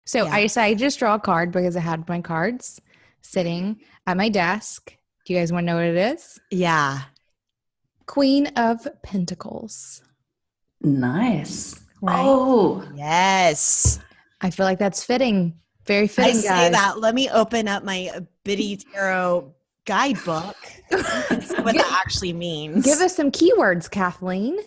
So Yeah. I decided to just draw a card because I had my cards sitting at my desk. Do you guys want to know what it is? Yeah. Queen of Pentacles. Nice. Right. Oh, Yes. I feel like that's fitting. Very I fitting, say guys. that. Let me open up my Biddy Tarot guidebook and see what that actually means. Give us some keywords, Kathleen.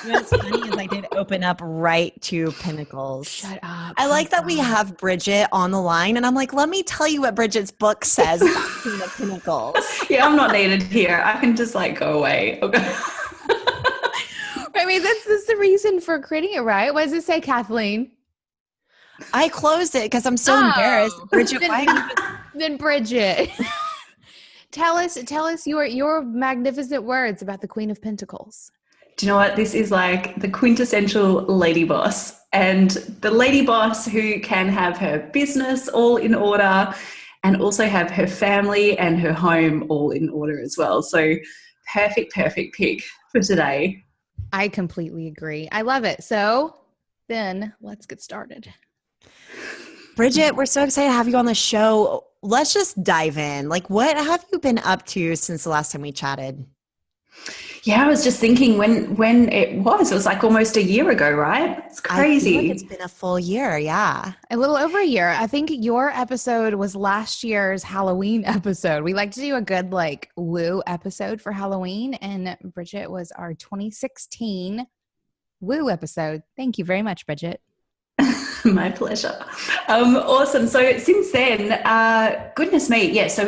You know, what's funny is I did open up right to Pentacles. Shut up. I like that we have Brigit on the line, and I'm like, let me tell you what Brigit's book says about Queen of Pentacles. yeah, I'm not needed here. I can just like go away. I mean, that's the reason for creating it, right? What does it say, Kathleen? I closed it because I'm so embarrassed. Brigit, Then Brigit, tell us your magnificent words about the Queen of Pentacles. Do you know what? This is like the quintessential lady boss, and the lady boss who can have her business all in order and also have her family and her home all in order as well. So perfect pick for today. I completely agree. I love it. So then let's get started. Brigit, we're so excited to have you on the show. Let's just dive in. Like, what have you been up to since the last time we chatted? Yeah, I was just thinking when it was like almost a year ago, right? It's crazy. I feel like it's been a full year. Yeah. A little over a year. I think your episode was last year's Halloween episode. We like to do a good like woo episode for Halloween, and Brigit was our 2016 woo episode. Thank you very much, Brigit. My pleasure. Awesome. So since then, goodness me, yeah. So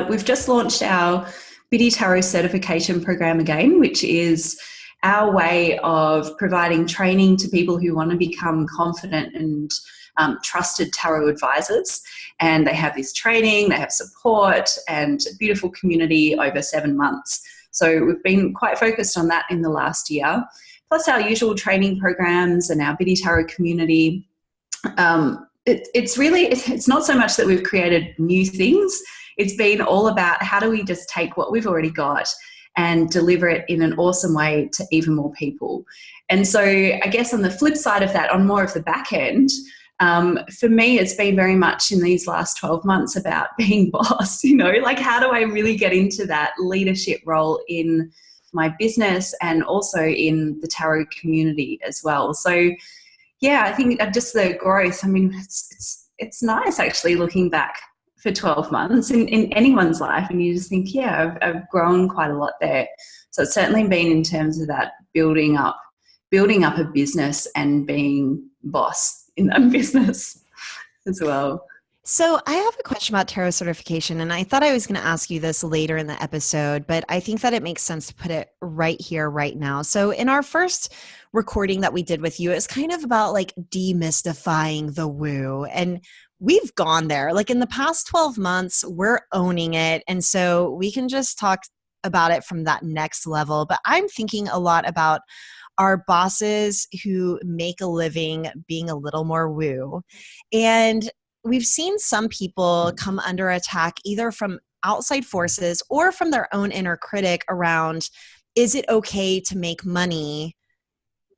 we've just launched our Biddy Tarot certification program again, which is our way of providing training to people who want to become confident and trusted tarot advisors. And they have this training, they have support and a beautiful community over 7 months. So we've been quite focused on that in the last year, plus our usual training programs and our Biddy Tarot community. It's not so much that we've created new things. It's been all about how do we just take what we've already got and deliver it in an awesome way to even more people. And so I guess on the flip side of that, on more of the back end, for me, it's been very much in these last 12 months about being boss, like how do I really get into that leadership role in my business and also in the tarot community as well. So yeah, I think just the growth, I mean, it's nice actually looking back for 12 months in anyone's life, and you just think, yeah, I've grown quite a lot there. So it's certainly been in terms of that building up a business and being boss in that business as well. So I have a question about tarot certification, and I thought I was going to ask you this later in the episode, but I think that it makes sense to put it right here, right now. So in our first recording that we did with you, it's kind of about like demystifying the woo, and we've gone there. Like in the past 12 months, we're owning it, and so we can just talk about it from that next level. But I'm thinking a lot about our bosses who make a living being a little more woo, and we've seen some people come under attack either from outside forces or from their own inner critic around, is it okay to make money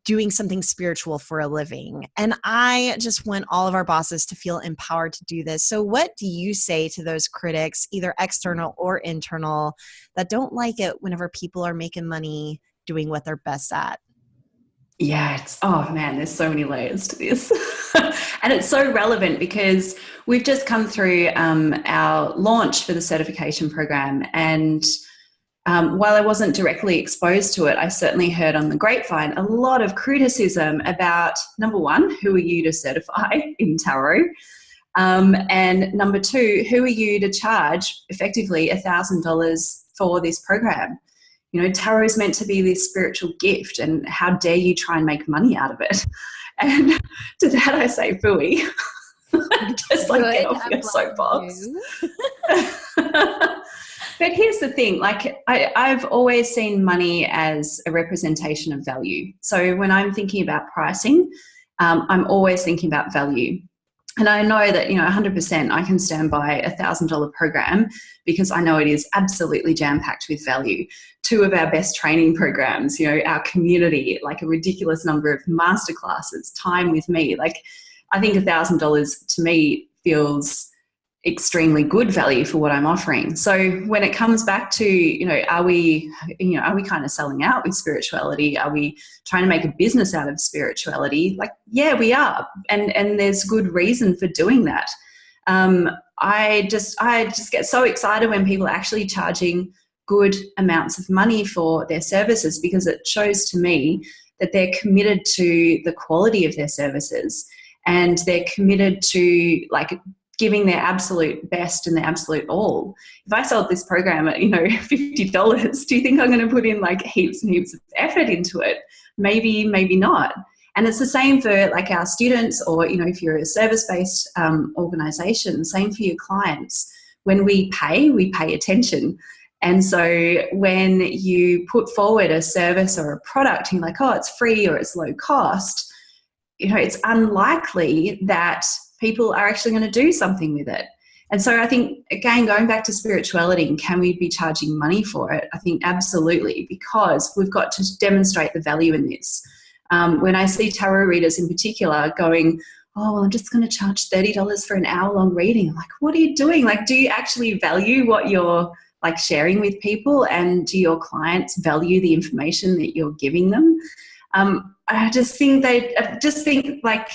doing something spiritual for a living? And I just want all of our bosses to feel empowered to do this. So what do you say to those critics, either external or internal, that don't like it whenever people are making money doing what they're best at? Yeah, oh man, there's so many layers to this. And it's so relevant because we've just come through our launch for the certification program. And while I wasn't directly exposed to it, I certainly heard on the grapevine a lot of criticism about, number one, who are you to certify in tarot? And number two, who are you to charge effectively $1,000 for this program? Tarot is meant to be this spiritual gift, and how dare you try and make money out of it? And to that I say, phooey. Just like get off your soapbox. But here's the thing, like I've always seen money as a representation of value. So when I'm thinking about pricing, I'm always thinking about value. And I know that, 100% I can stand by $1,000 program because I know it is absolutely jam-packed with value. 2 of our best training programs, our community, like a ridiculous number of masterclasses, time with me. Like I think $1,000 to me feels extremely good value for what I'm offering. So when it comes back to, are we kind of selling out with spirituality? Are we trying to make a business out of spirituality? Like, yeah, we are. And there's good reason for doing that. I just get so excited when people are actually charging good amounts of money for their services, because it shows to me that they're committed to the quality of their services, and they're committed to like giving their absolute best and their absolute all. If I sold this program at, $50, do you think I'm going to put in like heaps and heaps of effort into it? Maybe, maybe not. And it's the same for like our students, or, if you're a service-based organization, same for your clients. When we pay attention. And so when you put forward a service or a product and you're like, oh, it's free or it's low cost, it's unlikely that people are actually going to do something with it. And so I think, again, going back to spirituality and can we be charging money for it? I think absolutely, because we've got to demonstrate the value in this. When I see tarot readers in particular going, oh, well, I'm just going to charge $30 for an hour-long reading. I'm like, what are you doing? Like, do you actually value what you're like sharing with people, and do your clients value the information that you're giving them? I just think like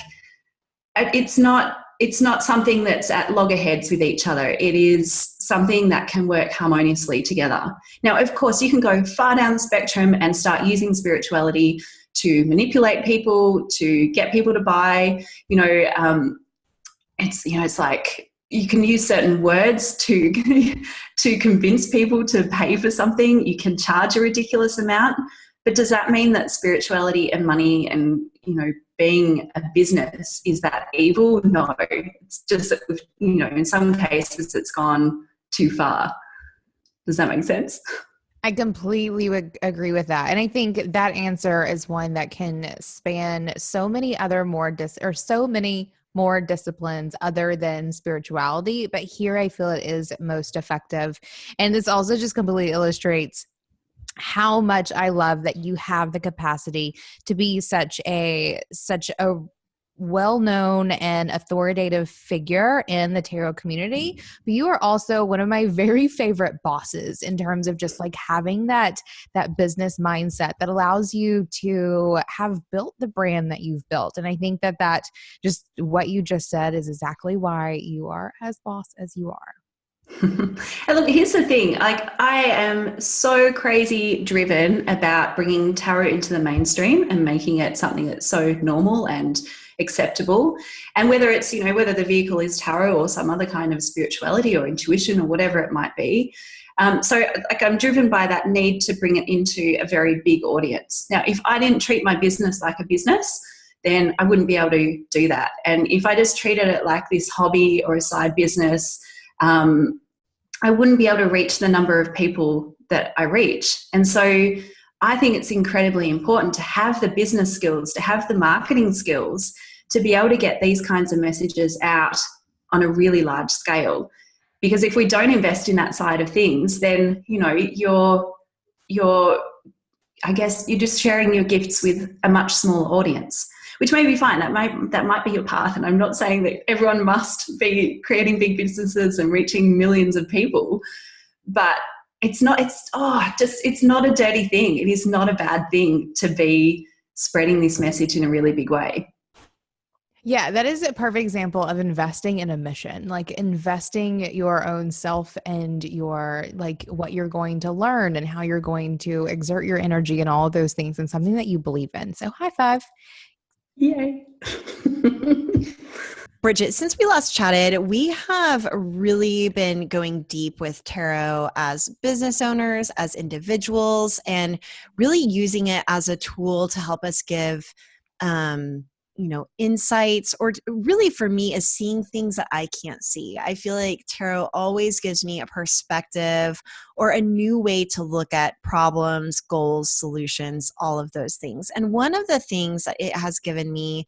it's not something that's at loggerheads with each other. It is something that can work harmoniously together. Now, of course, you can go far down the spectrum and start using spirituality to manipulate people, to get people to buy. It's like you can use certain words to convince people to pay for something. You can charge a ridiculous amount. But does that mean that spirituality and money and, being a business, is that evil? No. It's just that, in some cases it's gone too far. Does that make sense? I completely would agree with that. And I think that answer is one that can span so many other so many more disciplines other than spirituality. But here I feel it is most effective. And this also just completely illustrates how much I love that you have the capacity to be such a well-known and authoritative figure in the tarot community. But you are also one of my very favorite bosses in terms of just like having that business mindset that allows you to have built the brand that you've built. And I think that just what you just said is exactly why you are as boss as you are. And look, here's the thing, like I am so crazy driven about bringing tarot into the mainstream and making it something that's so normal and acceptable. And whether it's, whether the vehicle is tarot or some other kind of spirituality or intuition or whatever it might be. So like I'm driven by that need to bring it into a very big audience. Now, if I didn't treat my business like a business, then I wouldn't be able to do that. And if I just treated it like this hobby or a side business, I wouldn't be able to reach the number of people that I reach. And so I think it's incredibly important to have the business skills, to have the marketing skills, to be able to get these kinds of messages out on a really large scale. Because if we don't invest in that side of things, then, you're I guess you're just sharing your gifts with a much smaller audience, which may be fine. That might be your path. And I'm not saying that everyone must be creating big businesses and reaching millions of people, but it's not a dirty thing. It is not a bad thing to be spreading this message in a really big way. Yeah, that is a perfect example of investing in a mission, like investing your own self and your like what you're going to learn and how you're going to exert your energy and all of those things in something that you believe in. So high five. Yay. Brigit, since we last chatted, we have really been going deep with tarot as business owners, as individuals, and really using it as a tool to help us give insights, or really for me is seeing things that I can't see. I feel like tarot always gives me a perspective or a new way to look at problems, goals, solutions, all of those things. And one of the things that it has given me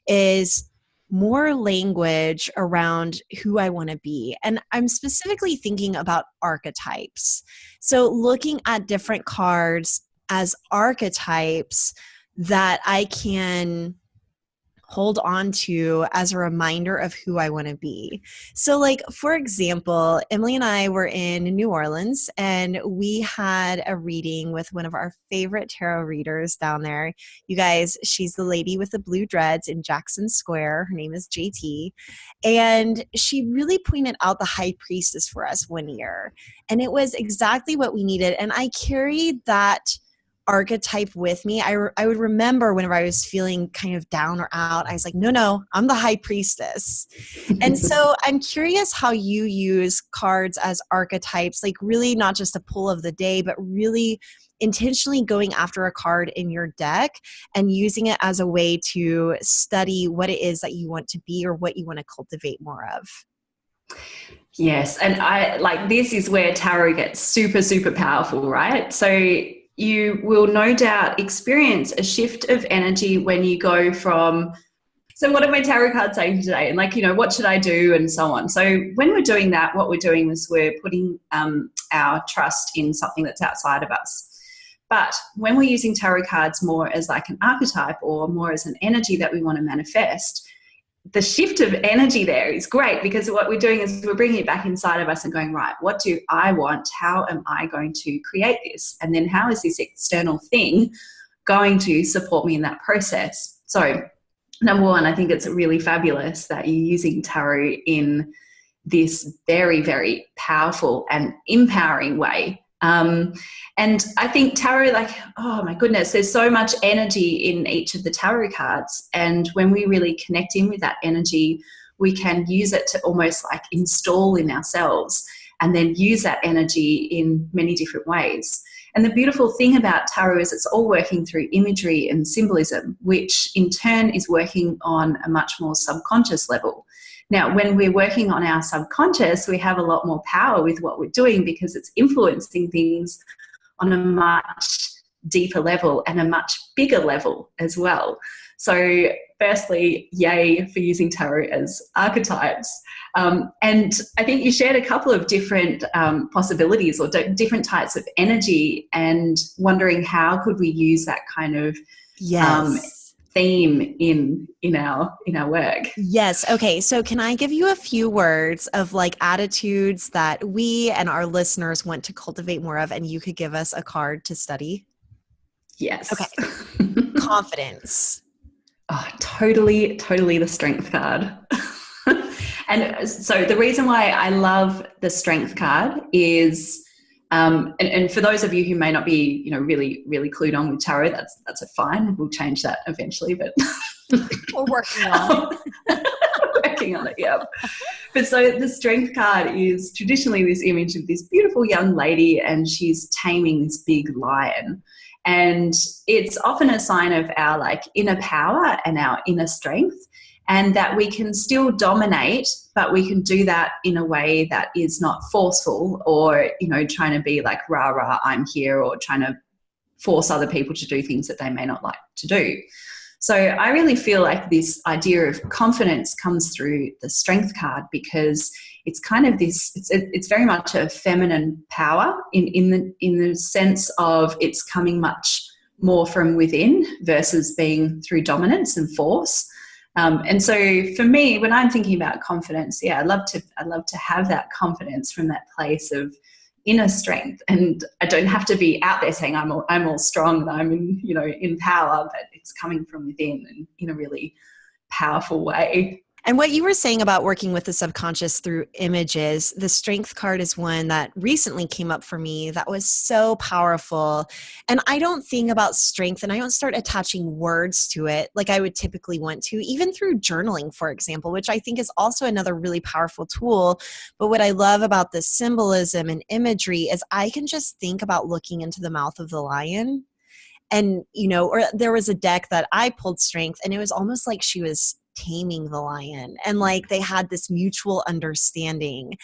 is more language around who I want to be. And I'm specifically thinking about archetypes. So looking at different cards as archetypes that I can hold on to as a reminder of who I want to be. So like, for example, Emily and I were in New Orleans and we had a reading with one of our favorite tarot readers down there. You guys, she's the lady with the blue dreads in Jackson Square. Her name is JT. And she really pointed out the high priestess for us one year. And it was exactly what we needed. And I carried that archetype with me. I would remember whenever I was feeling kind of down or out, I was like, no, I'm the high priestess. And so I'm curious how you use cards as archetypes, like really not just a pull of the day, but really intentionally going after a card in your deck and using it as a way to study what it is that you want to be or what you want to cultivate more of. Yes. And I like, this is where tarot gets super, super powerful, right? So you will no doubt experience a shift of energy when you go from, so what are my tarot cards saying today? And like, you know, what should I do? And so on. So when we're doing that, what we're doing is we're putting our trust in something that's outside of us. But when we're using tarot cards more as like an archetype or more as an energy that we want to manifest, the shift of energy there is great, because what we're doing is we're bringing it back inside of us and going, right, what do I want? How am I going to create this? And then how is this external thing going to support me in that process? So number one, I think it's really fabulous that you're using tarot in this very, very powerful and empowering way. And I think tarot, like, oh my goodness, there's so much energy in each of the tarot cards. And when we really connect in with that energy, we can use it to almost like install in ourselves and then use that energy in many different ways. And the beautiful thing about tarot is it's all working through imagery and symbolism, which in turn is working on a much more subconscious level. Now, when we're working on our subconscious, we have a lot more power with what we're doing because it's influencing things on a much deeper level and a much bigger level as well. So firstly, yay for using tarot as archetypes. And I think you shared a couple of different possibilities or different types of energy, and wondering how could we use that kind of theme in our work. Yes. Okay. So can I give you a few words of like attitudes that we and our listeners want to cultivate more of, and you could give us a card to study? Yes. Okay. Confidence. Oh, totally the strength card. And so the reason why I love the strength card is, and for those of you who may not be, you know, really clued on with tarot, that's a fine. We'll change that eventually, but we're working on it. Working on it, yeah. But so the strength card is traditionally this image of this beautiful young lady, and she's taming this big lion. And it's often a sign of our like inner power and our inner strength, and that we can still dominate, but we can do that in a way that is not forceful or, you know, trying to be like, rah, rah, I'm here, or trying to force other people to do things that they may not like to do. So I really feel like this idea of confidence comes through the strength card, because it's kind of this, it's very much a feminine power in the sense of it's coming much more from within versus being through dominance and force. And so for me, when I'm thinking about confidence, yeah, I'd love to have that confidence from that place of inner strength. And I don't have to be out there saying I'm all strong and I'm in power, but it's coming from within and in a really powerful way. And what you were saying about working with the subconscious through images, the strength card is one that recently came up for me that was so powerful. And I don't think about strength and I don't start attaching words to it like I would typically want to, even through journaling, for example, which I think is also another really powerful tool. But what I love about the symbolism and imagery is I can just think about looking into the mouth of the lion. And, you know, or there was a deck that I pulled strength, and it was almost like she was taming the lion, and like they had this mutual understanding.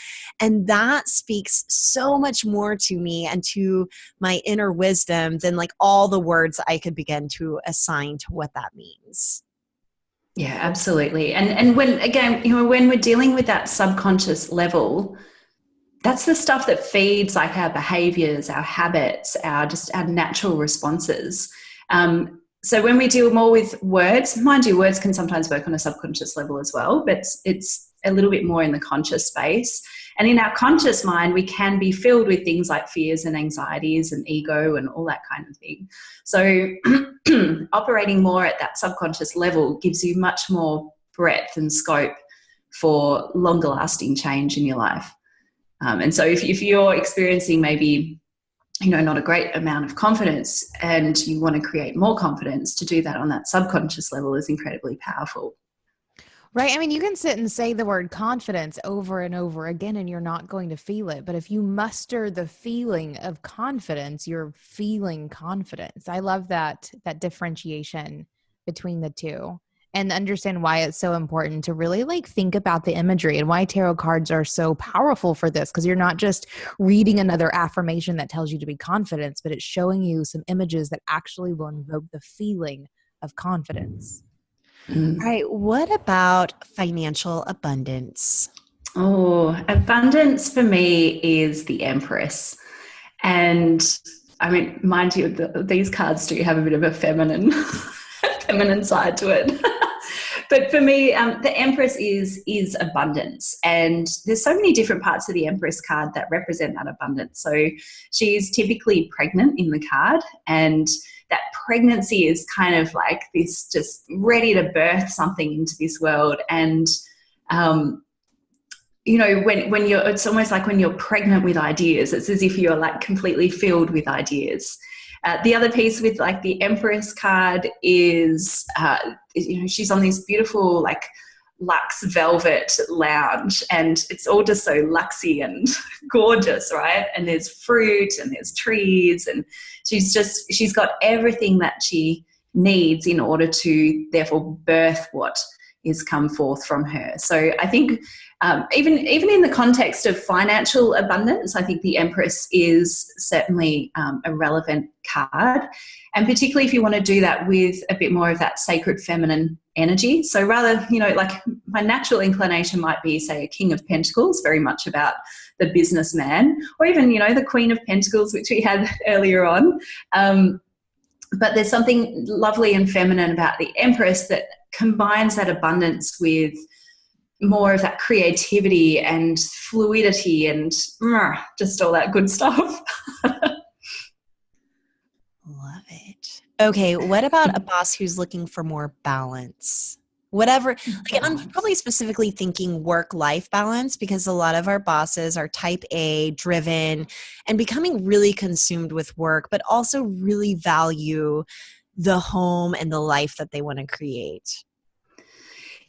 And that speaks so much more to me and to my inner wisdom than like all the words I could begin to assign to what that means. Yeah, absolutely. And when, again, you know, when we're dealing with that subconscious level, that's the stuff that feeds like our behaviors, our habits, our natural responses. So when we deal more with words, mind you, words can sometimes work on a subconscious level as well, but it's a little bit more in the conscious space. And in our conscious mind, we can be filled with things like fears and anxieties and ego and all that kind of thing. So operating more at that subconscious level gives you much more breadth and scope for longer lasting change in your life. And so if you're experiencing maybe, not a great amount of confidence and you want to create more confidence, to do that on that subconscious level is incredibly powerful. Right. I mean, you can sit and say the word confidence over and over again and you're not going to feel it. But if you muster the feeling of confidence, you're feeling confidence. I love that differentiation between the two, and understand why it's so important to really think about the imagery and why tarot cards are so powerful for this. Because you're not just reading another affirmation that tells you to be confident, but it's showing you some images that actually will invoke the feeling of confidence. All right. What about financial abundance? Oh, abundance for me is the Empress. And I mean, mind you, these cards do have a bit of a feminine side to it. But for me, the Empress is abundance. And there's so many different parts of the Empress card that represent that abundance. So she's typically pregnant in the card, and that pregnancy is kind of like this, just ready to birth something into this world. And when you're, it's almost like when you're pregnant with ideas, it's as if you're completely filled with ideas. The other piece with the Empress card is, she's on this beautiful luxe velvet lounge, and it's all just so luxy and gorgeous, right? And there's fruit and there's trees, and she's got everything that she needs in order to therefore birth what is come forth from her. So I think even in the context of financial abundance, I think the Empress is certainly a relevant card, and particularly if you want to do that with a bit more of that sacred feminine energy. So rather, my natural inclination might be, say, a King of Pentacles, very much about the businessman, or even, the Queen of Pentacles, which we had earlier on. But there's something lovely and feminine about the Empress that combines that abundance with more of that creativity and fluidity and just all that good stuff. Love it. Okay, what about a boss who's looking for more balance? Whatever, and I'm probably specifically thinking work-life balance, because a lot of our bosses are type A, driven, and becoming really consumed with work, but also really value the home and the life that they want to create.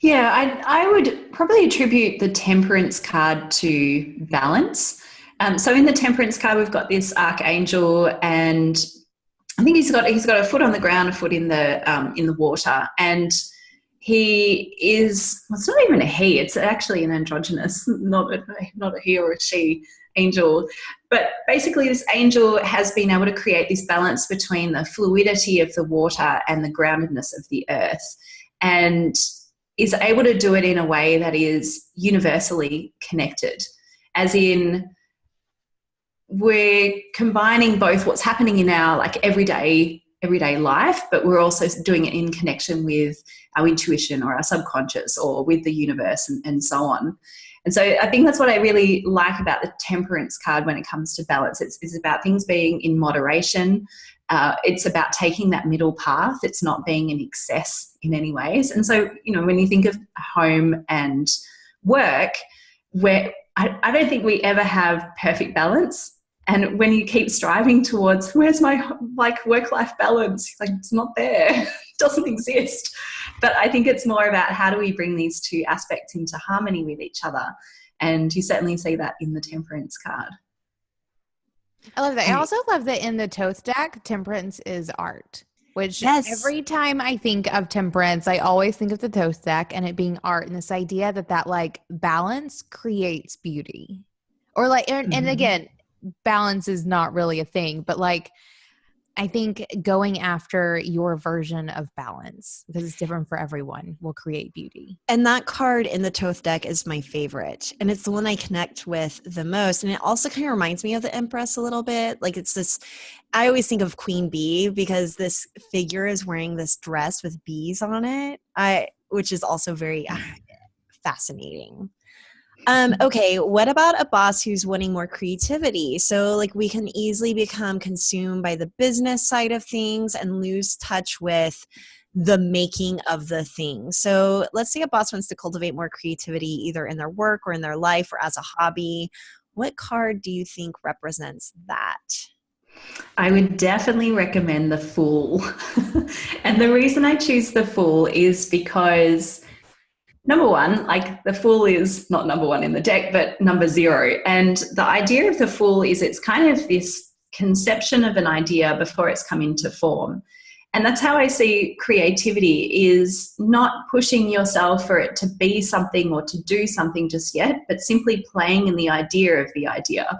Yeah, I would probably attribute the Temperance card to balance. So in the Temperance card, we've got this Archangel, and I think he's got a foot on the ground, a foot in the water, and he is, well, it's not even a he, it's actually an androgynous, not a he or a she angel. But basically this angel has been able to create this balance between the fluidity of the water and the groundedness of the earth, and is able to do it in a way that is universally connected, as in we're combining both what's happening in our everyday life, but we're also doing it in connection with our intuition or our subconscious or with the universe and so on. And so I think that's what I really like about the Temperance card when it comes to balance. It's about things being in moderation. It's about taking that middle path. It's not being in excess in any ways. And so, when you think of home and work, where I don't think we ever have perfect balance. And when you keep striving towards, where's my work-life balance? It's not there. It doesn't exist. But I think it's more about how do we bring these two aspects into harmony with each other. And you certainly see that in the Temperance card. I love that. I also love that in the Thoth deck, Temperance is art, which every time I think of Temperance, I always think of the Thoth deck and it being art, and this idea that balance creates beauty. Or and again, balance is not really a thing, but I think going after your version of balance, because it's different for everyone, will create beauty. And that card in the Thoth deck is my favorite. And it's the one I connect with the most. And it also kind of reminds me of the Empress a little bit. It's this I always think of Queen Bee because this figure is wearing this dress with bees on it, which is also very fascinating. Okay, what about a boss who's wanting more creativity? So like we can easily become consumed by the business side of things and lose touch with the making of the thing. So let's say a boss wants to cultivate more creativity either in their work or in their life or as a hobby. What card do you think represents that? I would definitely recommend the Fool. And the reason I choose the Fool is because number one, like the Fool is not number one in the deck, but number 0. And the idea of the Fool is it's kind of this conception of an idea before it's come into form. And that's how I see creativity, is not pushing yourself for it to be something or to do something just yet, but simply playing in the idea of the idea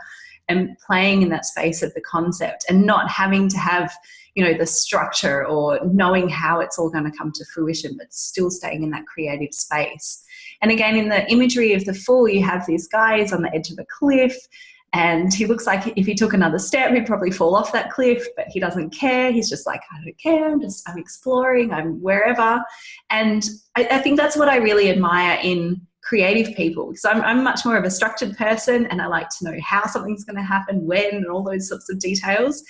and playing in that space of the concept and not having to have, you know, the structure or knowing how it's all going to come to fruition, but still staying in that creative space. And again, in the imagery of the Fool, you have these guys on the edge of a cliff, and he looks like if he took another step, he'd probably fall off that cliff, but he doesn't care. He's just like, I don't care. I'm exploring. I'm wherever. And I think that's what I really admire in creative people, because I'm much more of a structured person and I like to know how something's going to happen, when, and all those sorts of details.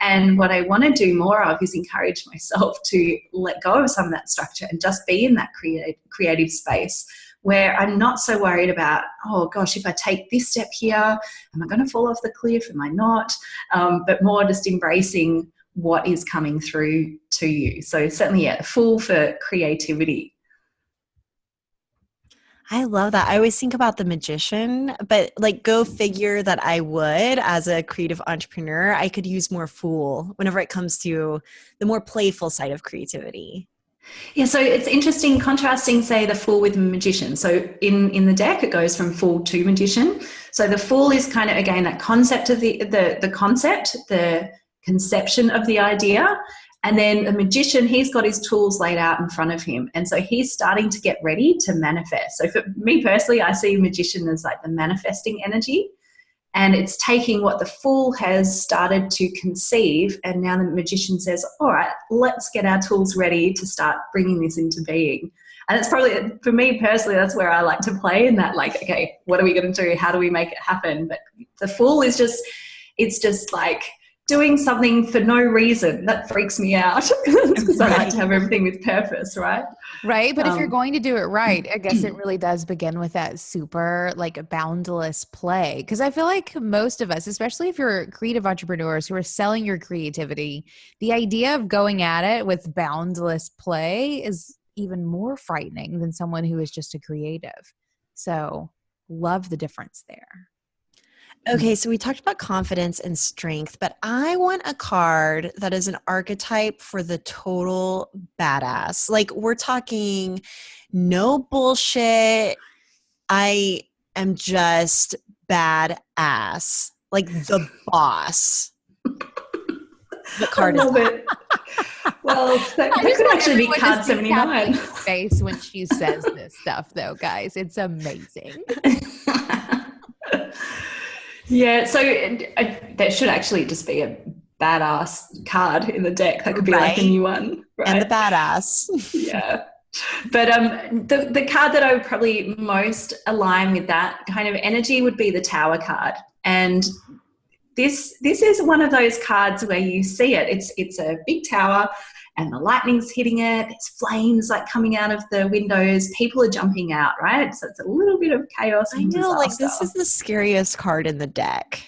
And what I want to do more of is encourage myself to let go of some of that structure and just be in that creative space where I'm not so worried about, oh gosh, if I take this step here, am I going to fall off the cliff? Am I not? But more just embracing what is coming through to you. So certainly, yeah, Fool for creativity. I love that. I always think about the magician, but like go figure that I would, as a creative entrepreneur, I could use more Fool whenever it comes to the more playful side of creativity. Yeah, so it's interesting contrasting, say, the Fool with the magician. So in the deck, it goes from Fool to magician. So the Fool is kind of, again, that concept of the concept, the conception of the idea. And then the magician, he's got his tools laid out in front of him. And so he's starting to get ready to manifest. So for me personally, I see magician as like the manifesting energy. And it's taking what the Fool has started to conceive, and now the magician says, all right, let's get our tools ready to start bringing this into being. And it's probably, for me personally, that's where I like to play in that, like, okay, what are we going to do? How do we make it happen? But the Fool is just, it's just like doing something for no reason. That freaks me out because I like to have everything with purpose, right? Right. But if you're going to do it right, I guess it really does begin with that super like boundless play. Because I feel like most of us, especially if you're creative entrepreneurs who are selling your creativity, the idea of going at it with boundless play is even more frightening than someone who is just a creative. So love the difference there. Okay, so we talked about confidence and strength, but I want a card that is an archetype for the total badass. Like we're talking no bullshit. I am just badass. Like the boss. The card is it. Well, that could actually be card 79. Face when she says this stuff, though, guys. It's amazing. Yeah, so that should actually just be a badass card in the deck. That could be like a new one. Right? And the badass. Yeah. But the card that I would probably most align with that kind of energy would be the Tower card. And this is one of those cards where you see it. It's a big tower and the lightning's hitting it. It's flames like coming out of the windows. People are jumping out, right? So it's a little bit of chaos and disaster. Like this is the scariest card in the deck.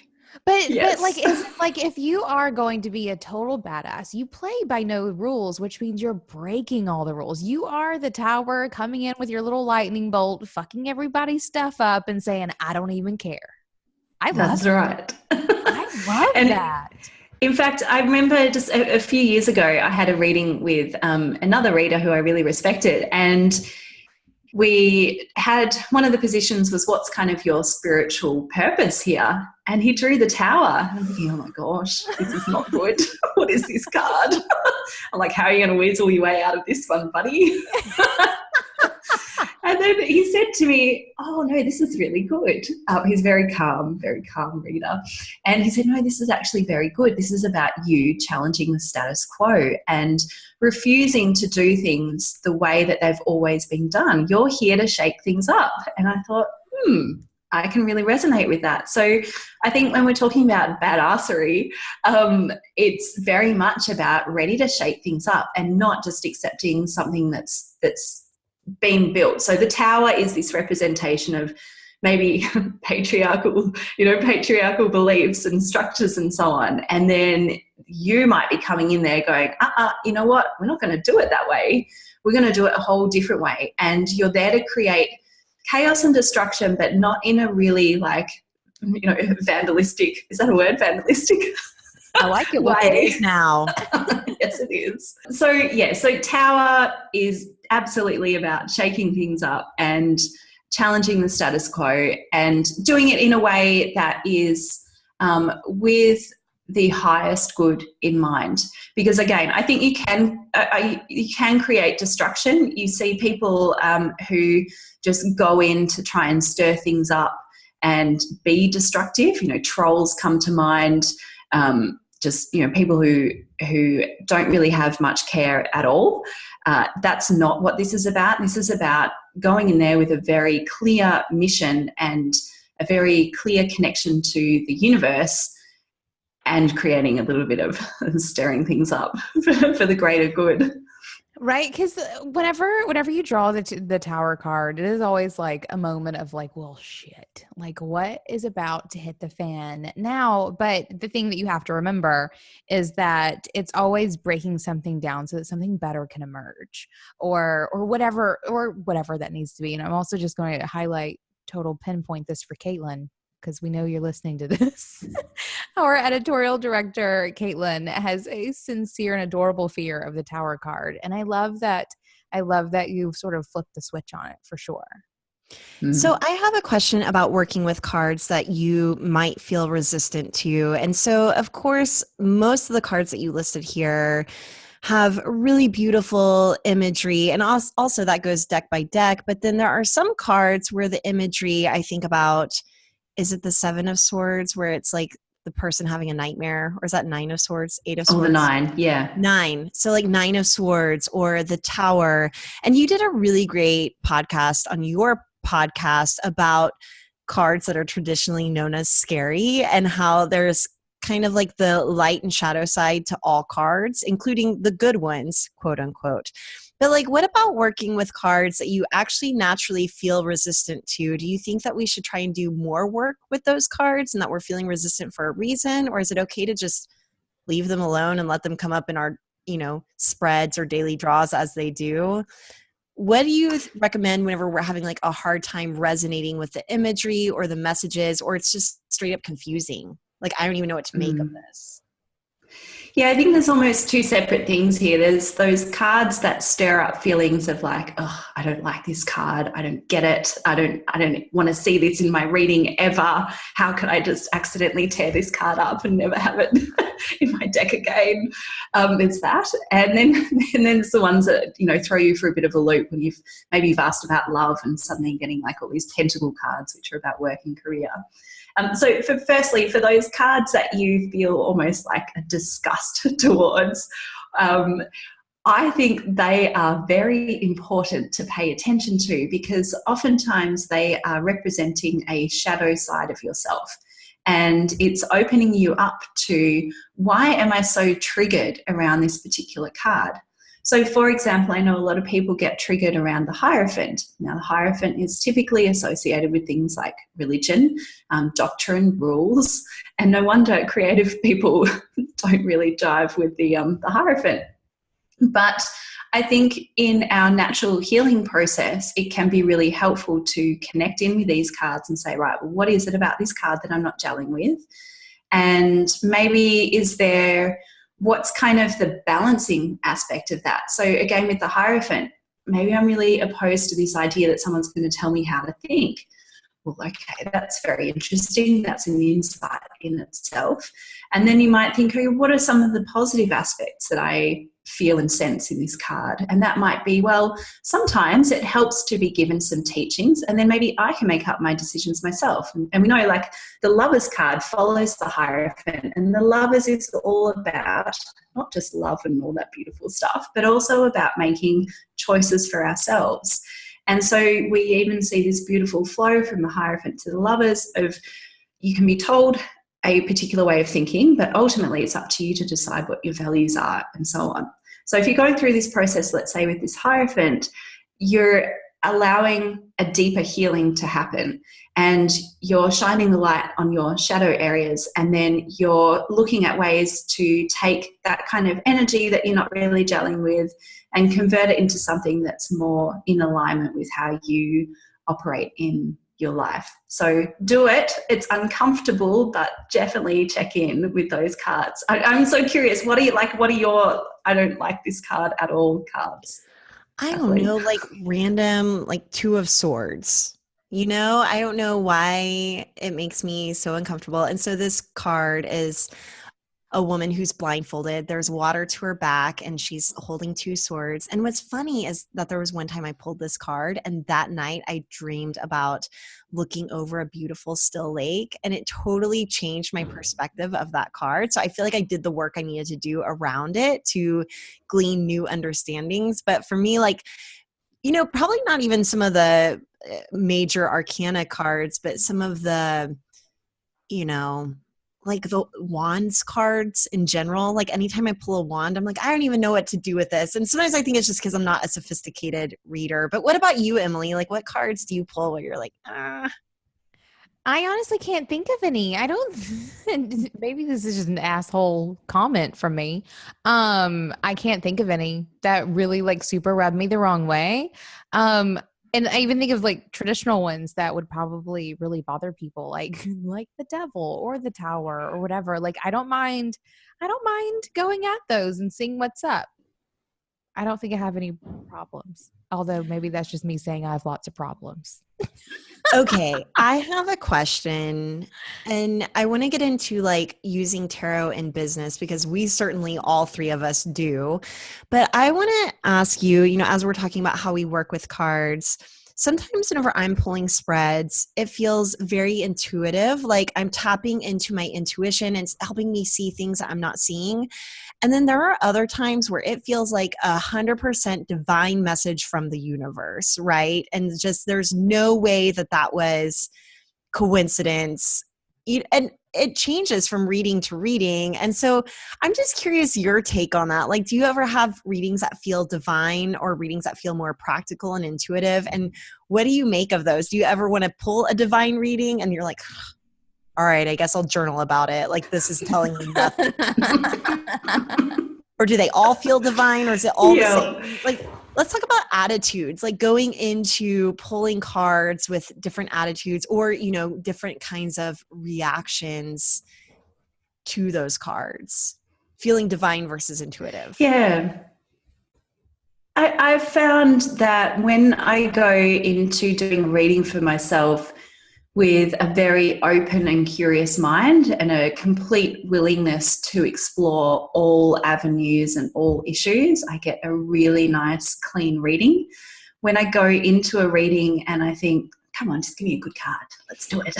But like, is it like if you are going to be a total badass, you play by no rules, which means you're breaking all the rules. You are the tower coming in with your little lightning bolt, fucking everybody's stuff up and saying, I don't even care. That's right. I love that. In fact, I remember just a few years ago, I had a reading with another reader who I really respected, and we had one of the positions was, what's kind of your spiritual purpose here? And he drew the Tower. I'm thinking, oh my gosh, this is not good. What is this card? I'm like, how are you going to weasel your way out of this one, buddy? And then he said to me, oh, no, this is really good. He's very calm reader. And he said, no, this is actually very good. This is about you challenging the status quo and refusing to do things the way that they've always been done. You're here to shake things up. And I thought, I can really resonate with that. So I think when we're talking about badassery, it's very much about ready to shake things up and not just accepting something that's been built. So the tower is this representation of maybe patriarchal beliefs and structures and so on. And then you might be coming in there going, you know what? We're not going to do it that way. We're going to do it a whole different way. And you're there to create chaos and destruction, but not in a really vandalistic, is that a word? Vandalistic? I like it. What it is now. Yes, it is. So tower is absolutely about shaking things up and challenging the status quo and doing it in a way that is with the highest good in mind. Because again, I think you can create destruction. You see people who just go in to try and stir things up and be destructive. Trolls come to mind. People who don't really have much care at all. That's not what this is about. This is about going in there with a very clear mission and a very clear connection to the universe and creating a little bit of stirring things up for the greater good. Right, because whenever you draw the tower card, it is always like a moment of like, well, shit, like what is about to hit the fan now? But the thing that you have to remember is that it's always breaking something down so that something better can emerge, or whatever that needs to be. And I'm also just going to total pinpoint this for Caitlin, because we know you're listening to this. Our editorial director, Caitlin, has a sincere and adorable fear of the tower card. And I love that you've sort of flipped the switch on it for sure. So I have a question about working with cards that you might feel resistant to. And so, of course, most of the cards that you listed here have really beautiful imagery, and also that goes deck by deck. But then there are some cards where the imagery, I think about, is it the Seven of Swords, where it's like the person having a nightmare? Or is that Nine of Swords, Eight of Swords? Oh, the 9, yeah. 9. So like Nine of Swords or the Tower. And you did a really great podcast on your podcast about cards that are traditionally known as scary, and how there's kind of like the light and shadow side to all cards, including the good ones, quote unquote. But like, what about working with cards that you actually naturally feel resistant to? Do you think that we should try and do more work with those cards and that we're feeling resistant for a reason? Or is it okay to just leave them alone and let them come up in our, spreads or daily draws as they do? What do you recommend whenever we're having like a hard time resonating with the imagery or the messages, or it's just straight up confusing? Like, I don't even know what to make of this. Yeah, I think there's almost two separate things here. There's those cards that stir up feelings of like, oh, I don't like this card. I don't get it. I don't want to see this in my reading ever. How could I just accidentally tear this card up and never have it in my deck again? There's that. And then there's the ones that, throw you for a bit of a loop when you've asked about love and suddenly getting like all these tentacle cards, which are about work and career. So firstly, for those cards that you feel almost like a disgust towards, I think they are very important to pay attention to, because oftentimes they are representing a shadow side of yourself. And it's opening you up to, why am I so triggered around this particular card? So, for example, I know a lot of people get triggered around the Hierophant. Now, the Hierophant is typically associated with things like religion, doctrine, rules, and no wonder creative people don't really jive with the Hierophant. But I think in our natural healing process, it can be really helpful to connect in with these cards and say, right, well, what is it about this card that I'm not gelling with? And maybe what's kind of the balancing aspect of that? So again, with the Hierophant, maybe I'm really opposed to this idea that someone's going to tell me how to think. well, okay, that's very interesting. That's an insight in itself. And then you might think, oh, what are some of the positive aspects that I feel and sense in this card? And that might be, well, sometimes it helps to be given some teachings, and then maybe I can make up my decisions myself. And we know, like, the Lovers card follows the Hierophant, and the Lovers is all about not just love and all that beautiful stuff, but also about making choices for ourselves. And so we even see this beautiful flow from the Hierophant to the Lovers of, you can be told a particular way of thinking, but ultimately it's up to you to decide what your values are, and so on. So if you're going through this process, let's say with this Hierophant, you're allowing a deeper healing to happen, and you're shining the light on your shadow areas, and then you're looking at ways to take that kind of energy that you're not really gelling with and convert it into something that's more in alignment with how you operate in your life. So do it. It's uncomfortable, but definitely check in with those cards. I'm so curious. What are you like? What are your I don't like this card at all cards? I don't know, like random, like Two of Swords. You know, I don't know why it makes me so uncomfortable. And so this card is a woman who's blindfolded. There's water to her back and she's holding two swords. And what's funny is that there was one time I pulled this card, and that night I dreamed about looking over a beautiful still lake, and it totally changed my perspective of that card. So I feel like I did the work I needed to do around it to glean new understandings. But for me, like, you know, probably not even some of the major arcana cards, but some of the, you know, like the wands cards in general. Like anytime I pull a wand, I'm like, I don't even know what to do with this. And sometimes I think it's just because I'm not a sophisticated reader. But what about you, Emily? Like, what cards do you pull where you're like, ah? I honestly can't think of any. I don't, maybe this is just an asshole comment from me. I can't think of any that really like super rubbed me the wrong way. And I even think of like traditional ones that would probably really bother people, like the devil or the tower or whatever. Like I don't mind going at those and seeing what's up. I don't think I have any problems. Although maybe that's just me saying I have lots of problems. Okay, I have a question, and I want to get into like using tarot in business, because we certainly, all three of us do. But I want to ask you, you know, as we're talking about how we work with cards, sometimes whenever I'm pulling spreads, it feels very intuitive, like I'm tapping into my intuition and it's helping me see things that I'm not seeing. And then there are other times where it feels like 100% divine message from the universe, right? And just there's no way that that was coincidence. And it changes from reading to reading. And so I'm just curious your take on that. Like, do you ever have readings that feel divine or readings that feel more practical and intuitive? And what do you make of those? Do you ever want to pull a divine reading and you're like, all right, I guess I'll journal about it. Like, this is telling me nothing. Or do they all feel divine, or is it all the same? Like, let's talk about attitudes, like going into pulling cards with different attitudes, or, you know, different kinds of reactions to those cards, feeling divine versus intuitive. Yeah. I've found that when I go into doing a reading for myself with a very open and curious mind and a complete willingness to explore all avenues and all issues, I get a really nice, clean reading. When I go into a reading and I think, come on, just give me a good card, let's do it.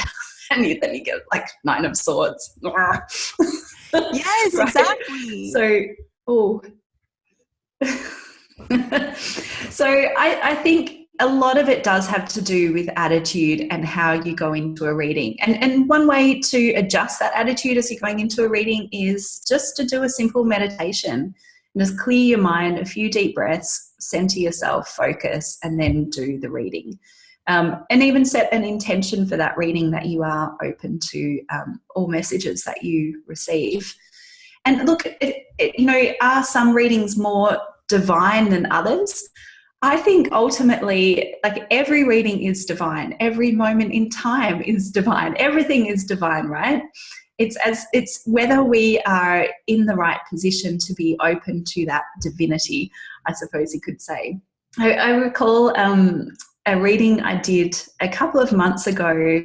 And then you get like Nine of Swords. Yes, right? Exactly. So, so I think a lot of it does have to do with attitude and how you go into a reading. And one way to adjust that attitude as you're going into a reading is just to do a simple meditation and just clear your mind, a few deep breaths, center yourself, focus, and then do the reading. And even set an intention for that reading that you are open to all messages that you receive. And look, you know, are some readings more divine than others? I think ultimately, like, every reading is divine. Every moment in time is divine. Everything is divine, right? It's whether we are in the right position to be open to that divinity, I suppose you could say. I recall a reading I did a couple of months ago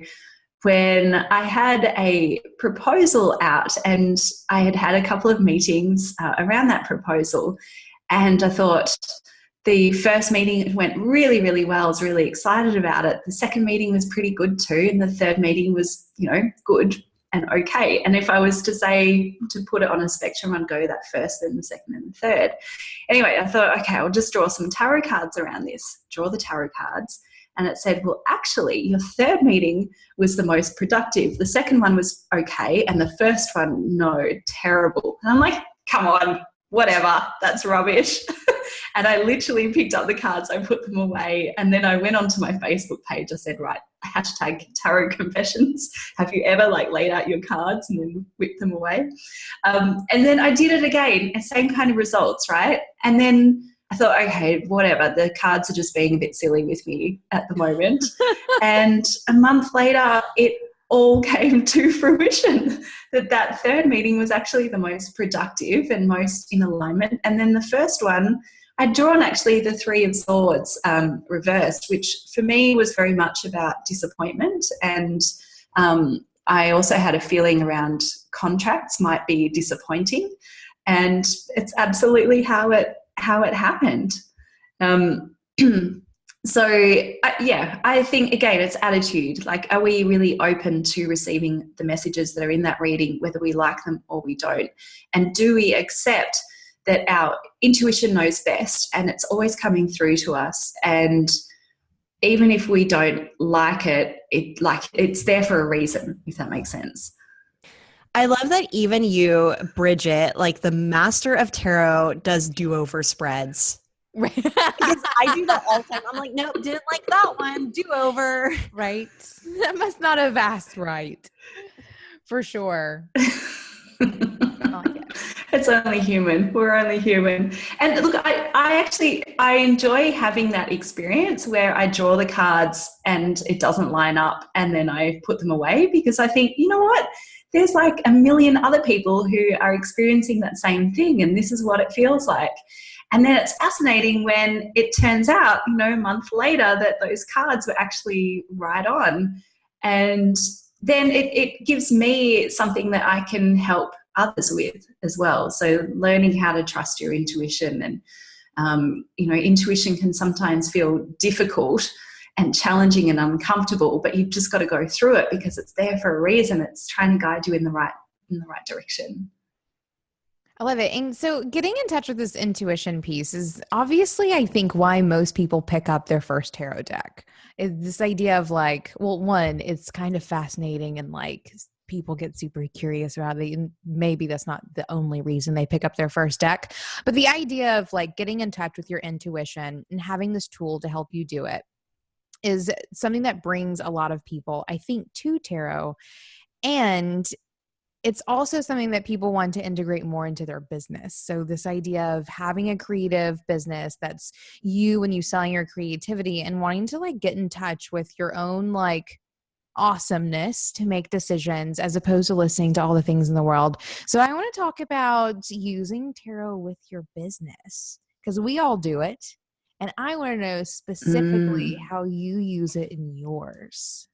when I had a proposal out, and I had had a couple of meetings around that proposal. And I thought the first meeting went really, really well. I was really excited about it. The second meeting was pretty good too. And the third meeting was, good and okay. And if I was to say, to put it on a spectrum, I'd go that first, then the second, and the third. Anyway, I thought, okay, I'll just draw some tarot cards around this. Draw the tarot cards. And it said, well, actually, your third meeting was the most productive. The second one was okay. And the first one, no, terrible. And I'm like, come on, whatever, that's rubbish. And I literally picked up the cards, I put them away. And then I went onto my Facebook page. I said, right, hashtag tarot confessions. Have you ever laid out your cards and then whipped them away? And then I did it again, same kind of results, right? And then I thought, okay, whatever, the cards are just being a bit silly with me at the moment. And a month later, it all came to fruition that third meeting was actually the most productive and most in alignment. And then the first one, I'd drawn actually the Three of Swords reversed, which for me was very much about disappointment. And I also had a feeling around contracts might be disappointing. And it's absolutely how it happened. So I think, again, it's attitude. Are we really open to receiving the messages that are in that reading, whether we like them or we don't? And do we accept that our intuition knows best and it's always coming through to us? And even if we don't like it, it's there for a reason, if that makes sense. I love that even you, Brigit, the master of tarot, does do-over spreads. Right. Because I do that all the time. I'm like, nope, didn't like that one. Do-over. Right. That must not have asked right. For sure. It's only human. We're only human. And look, I enjoy having that experience where I draw the cards and it doesn't line up and then I put them away, because I think, you know what? There's a million other people who are experiencing that same thing, and this is what it feels like. And then it's fascinating when it turns out, a month later, that those cards were actually right on. And then it gives me something that I can help others with as well. So learning how to trust your intuition, and, intuition can sometimes feel difficult and challenging and uncomfortable, but you've just got to go through it because it's there for a reason. It's trying to guide you in the right direction. I love it. And so getting in touch with this intuition piece is obviously, I think, why most people pick up their first tarot deck. It's this idea of one, it's kind of fascinating and people get super curious about it. And maybe that's not the only reason they pick up their first deck. But the idea of getting in touch with your intuition and having this tool to help you do it is something that brings a lot of people, I think, to tarot. And it's also something that people want to integrate more into their business. So this idea of having a creative business that's you when you selling your creativity and wanting to get in touch with your own awesomeness to make decisions as opposed to listening to all the things in the world. So I want to talk about using tarot with your business, because we all do it. And I want to know specifically how you use it in yours.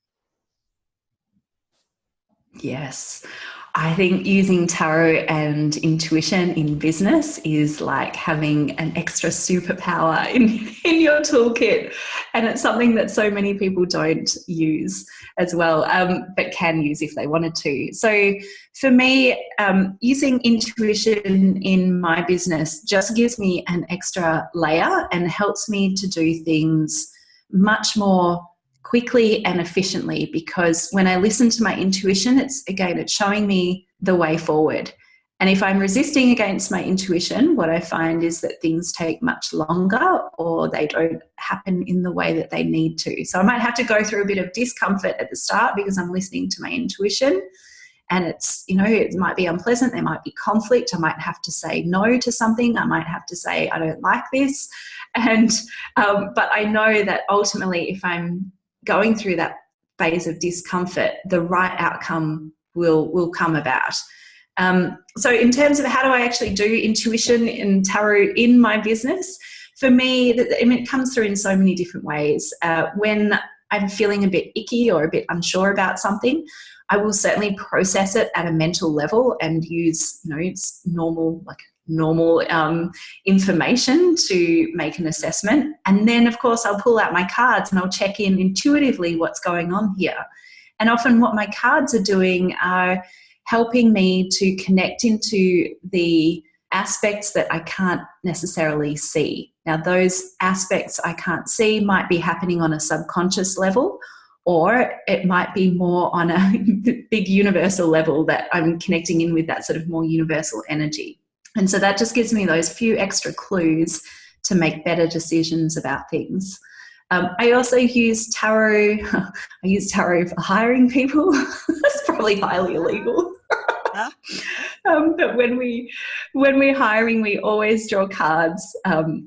Yes. I think using tarot and intuition in business is like having an extra superpower in your toolkit. And it's something that so many people don't use as well, but can use if they wanted to. So for me, using intuition in my business just gives me an extra layer and helps me to do things much more quickly and efficiently, because when I listen to my intuition, it's showing me the way forward. And if I'm resisting against my intuition, what I find is that things take much longer or they don't happen in the way that they need to. So I might have to go through a bit of discomfort at the start because I'm listening to my intuition, and it's, it might be unpleasant. There might be conflict. I might have to say no to something. I might have to say, I don't like this. And, but I know that ultimately if I'm going through that phase of discomfort, the right outcome will come about. So in terms of how do I actually do intuition and tarot in my business, for me, I mean, it comes through in so many different ways. When I'm feeling a bit icky or a bit unsure about something, I will certainly process it at a mental level and use, it's normal information to make an assessment. And then, of course, I'll pull out my cards and I'll check in intuitively what's going on here. And often what my cards are doing are helping me to connect into the aspects that I can't necessarily see. Now, those aspects I can't see might be happening on a subconscious level, or it might be more on a big universal level that I'm connecting in with that sort of more universal energy. And so that just gives me those few extra clues to make better decisions about things. I also use tarot. I use tarot for hiring people. That's probably highly illegal. But when we're hiring, we always draw cards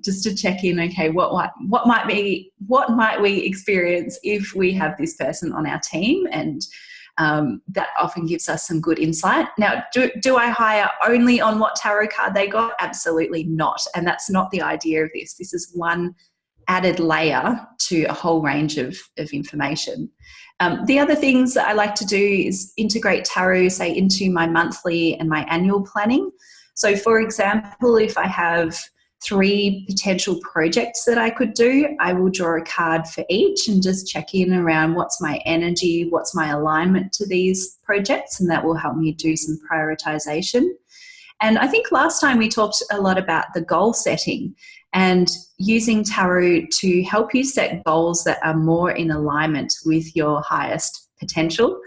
just to check in. Okay, what might we experience if we have this person on our team, and that often gives us some good insight. Now, do I hire only on what tarot card they got? Absolutely not, and that's not the idea of this. This is one added layer to a whole range of information. The other things that I like to do is integrate tarot, say, into my monthly and my annual planning. So, for example, if I have 3 potential projects that I could do, I will draw a card for each and just check in around what's my energy, what's my alignment to these projects, and that will help me do some prioritization. And I think last time we talked a lot about the goal setting and using tarot to help you set goals that are more in alignment with your highest potential.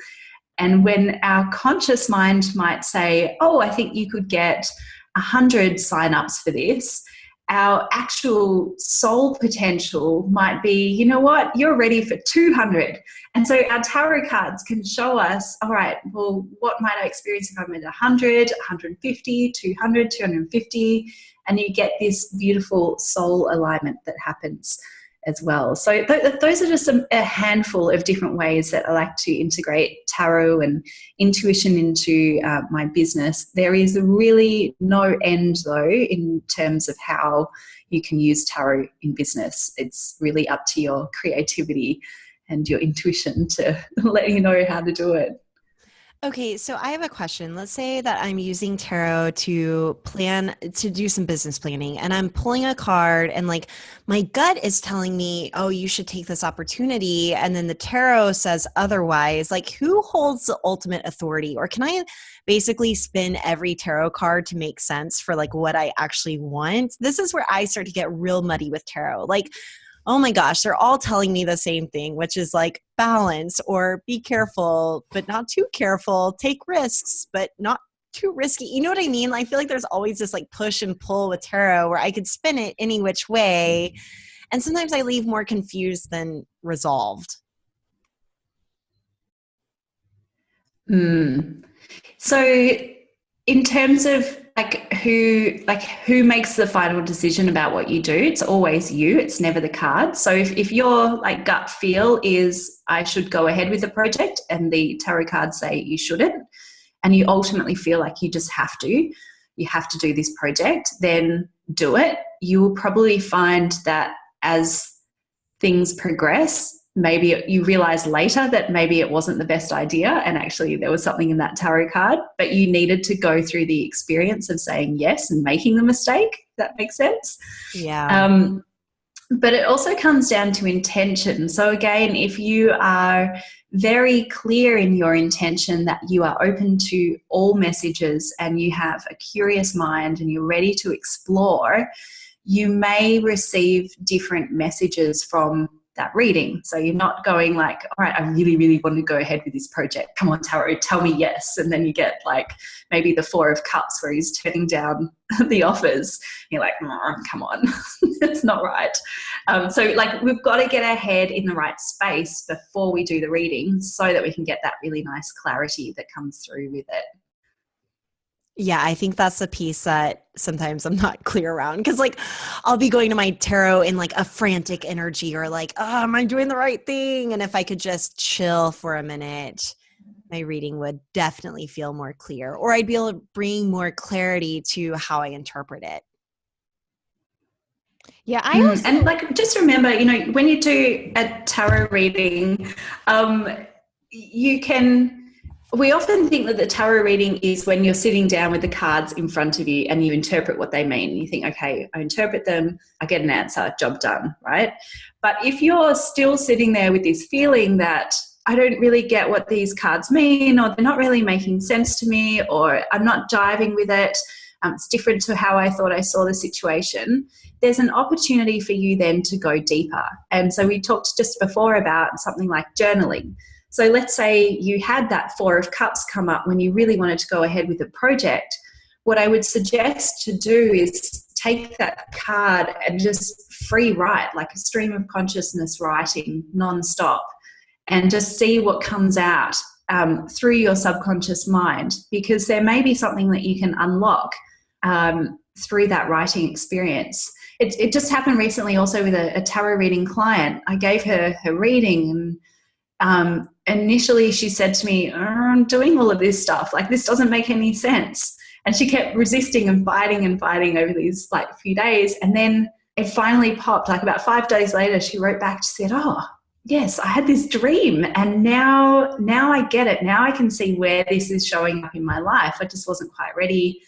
And when our conscious mind might say, oh, I think you could get 100 signups for this, our actual soul potential might be, you know what, you're ready for 200. And so our tarot cards can show us, all right, well, what might I experience if I'm at 100, 150, 200, 250? And you get this beautiful soul alignment that happens as well. So those are just a handful of different ways that I like to integrate tarot and intuition into my business. There is really no end, though, in terms of how you can use tarot in business. It's really up to your creativity and your intuition to let you know how to do it. Okay, so I have a question. Let's say that I'm using tarot to do some business planning, and I'm pulling a card and like my gut is telling me, oh, you should take this opportunity. And then the tarot says otherwise. Like, who holds the ultimate authority? Or can I basically spin every tarot card to make sense for like what I actually want? This is where I start to get real muddy with tarot. Like, oh my gosh, they're all telling me the same thing, which is like balance or be careful, but not too careful, take risks, but not too risky. You know what I mean? I feel like there's always this like push and pull with tarot where I could spin it any which way. And sometimes I leave more confused than resolved. So in terms of who makes the final decision about what you do, it's always you. It's never the card. So if your like gut feel is I should go ahead with the project and the tarot cards say you shouldn't, and you ultimately feel like you have to do this project, then do it. You will probably find that as things progress, maybe you realize later that maybe it wasn't the best idea and actually there was something in that tarot card, but you needed to go through the experience of saying yes and making the mistake. If that makes sense. Yeah. But it also comes down to intention. So again, if you are very clear in your intention that you are open to all messages and you have a curious mind and you're ready to explore, you may receive different messages from that reading. So you're not going like, all right, I really, really want to go ahead with this project. Come on, tarot, tell me yes. And then you get like maybe the 4 of Cups where he's turning down the offers. You're like, come on, it's not right. So like we've got to get our head in the right space before we do the reading so that we can get that really nice clarity that comes through with it. Yeah, I think that's the piece that sometimes I'm not clear around because like I'll be going to my tarot in like a frantic energy or like, oh, am I doing the right thing? And if I could just chill for a minute, my reading would definitely feel more clear, or I'd be able to bring more clarity to how I interpret it. Yeah, I also And like, just remember, when you do a tarot reading, you can. We often think that the tarot reading is when you're sitting down with the cards in front of you and you interpret what they mean. You think, okay, I interpret them, I get an answer, job done, right? But if you're still sitting there with this feeling that I don't really get what these cards mean, or they're not really making sense to me, or I'm not jiving with it, it's different to how I thought I saw the situation, there's an opportunity for you then to go deeper. And so we talked just before about something like journaling. So let's say you had that Four of Cups come up when you really wanted to go ahead with a project. What I would suggest to do is take that card and just free write, like a stream of consciousness writing non-stop, and just see what comes out through your subconscious mind, because there may be something that you can unlock through that writing experience. It just happened recently also with a tarot reading client. I gave her reading, and initially she said to me, I'm doing all of this stuff, like this doesn't make any sense. And she kept resisting and fighting over these like few days. And then it finally popped, like about 5 days later, she wrote back, she said, oh, yes, I had this dream and now I get it. Now I can see where this is showing up in my life. I just wasn't quite ready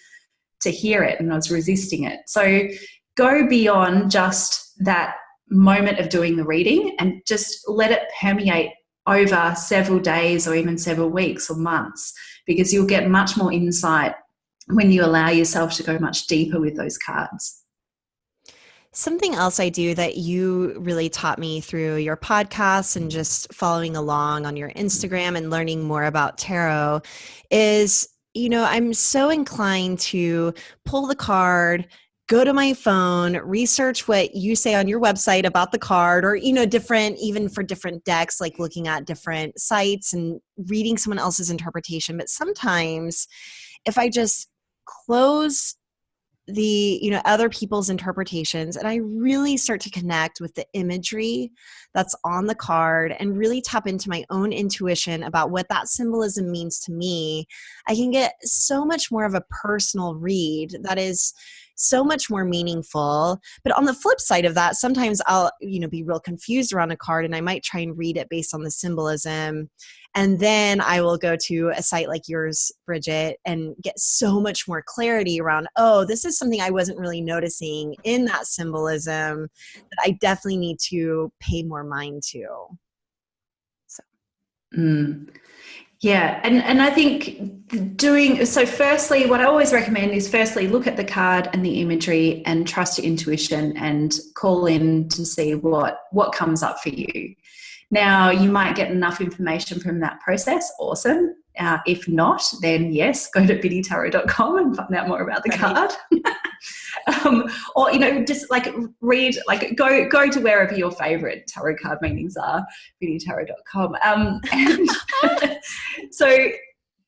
to hear it and I was resisting it. So go beyond just that moment of doing the reading and just let it permeate over several days or even several weeks or months, because you'll get much more insight when you allow yourself to go much deeper with those cards. Something else I do that you really taught me through your podcasts and just following along on your Instagram and learning more about tarot is, I'm so inclined to pull the card, go to my phone, research what you say on your website about the card, or, different, even for different decks, like looking at different sites and reading someone else's interpretation. But sometimes if I just close the other people's interpretations and I really start to connect with the imagery that's on the card and really tap into my own intuition about what that symbolism means to me, I can get so much more of a personal read that is so much more meaningful. But on the flip side of that, sometimes I'll be real confused around a card and I might try and read it based on the symbolism. And then I will go to a site like yours, Brigit, and get so much more clarity around, oh, this is something I wasn't really noticing in that symbolism that I definitely need to pay more mind to. So. Yeah. And I think firstly, what I always recommend is firstly, look at the card and the imagery and trust your intuition and call in to see what comes up for you. Now, you might get enough information from that process. Awesome. If not, then yes, go to biddytarot.com and find out more about the card. Or, just like read, like go to wherever your favorite tarot card meanings are, biddytarot.com.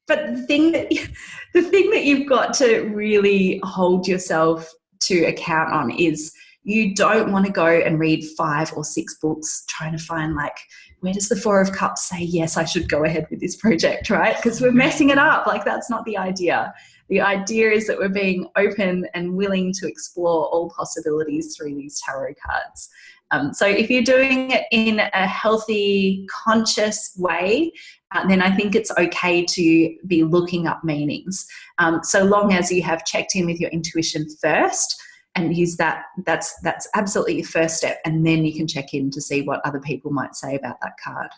But the thing that you've got to really hold yourself to account on is you don't want to go and read 5 or 6 books trying to find, like, where does the Four of Cups say, yes, I should go ahead with this project, right? Because we're messing it up. Like, that's not the idea. The idea is that we're being open and willing to explore all possibilities through these tarot cards. So if you're doing it in a healthy, conscious way, then I think it's okay to be looking up meanings. So long as you have checked in with your intuition first and use that's absolutely your first step. And then you can check in to see what other people might say about that card.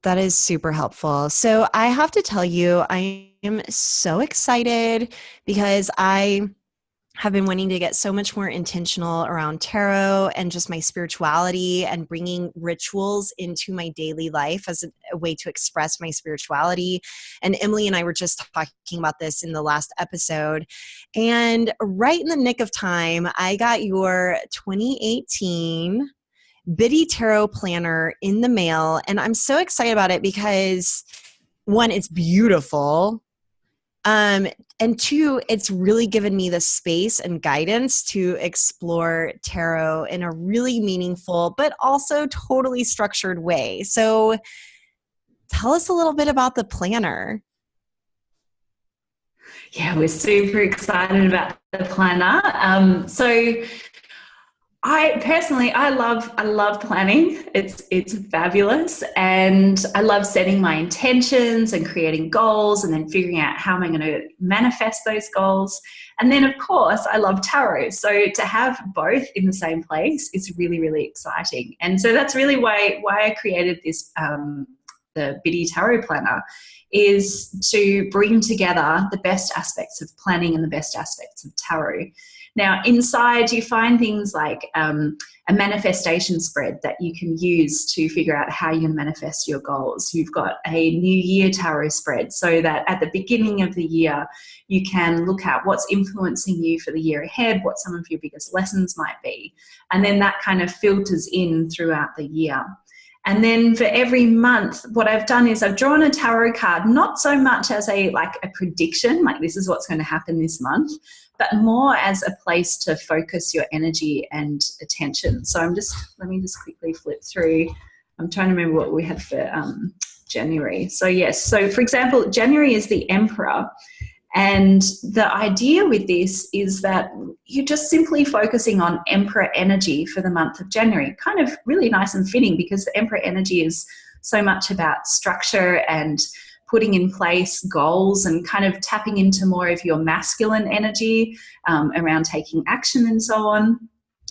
That is super helpful. So I have to tell you, I am so excited because I have been wanting to get so much more intentional around tarot and just my spirituality and bringing rituals into my daily life as a way to express my spirituality. And Emily and I were just talking about this in the last episode. And right in the nick of time, I got your 2018 Biddy Tarot Planner in the mail. And I'm so excited about it because, one, it's beautiful. And 2, it's really given me the space and guidance to explore tarot in a really meaningful, but also totally structured way. So tell us a little bit about the planner. Yeah, we're super excited about the planner. So I love planning. It's fabulous, and I love setting my intentions and creating goals, and then figuring out how am I going to manifest those goals. And then, of course, I love tarot. So to have both in the same place is really, really exciting. And so that's really why I created this the Biddy Tarot Planner, is to bring together the best aspects of planning and the best aspects of tarot. Now, inside you find things like a manifestation spread that you can use to figure out how you can manifest your goals. You've got a New Year tarot spread, so that at the beginning of the year, you can look at what's influencing you for the year ahead, what some of your biggest lessons might be. And then that kind of filters in throughout the year. And then for every month, what I've done is I've drawn a tarot card, not so much as a prediction, like this is what's going to happen this month, but more as a place to focus your energy and attention. So let me just quickly flip through. I'm trying to remember what we had for January. So yes, so for example, January is the Emperor. And the idea with this is that you're just simply focusing on Emperor energy for the month of January. Kind of really nice and fitting, because the Emperor energy is so much about structure and putting in place goals and kind of tapping into more of your masculine energy around taking action and so on.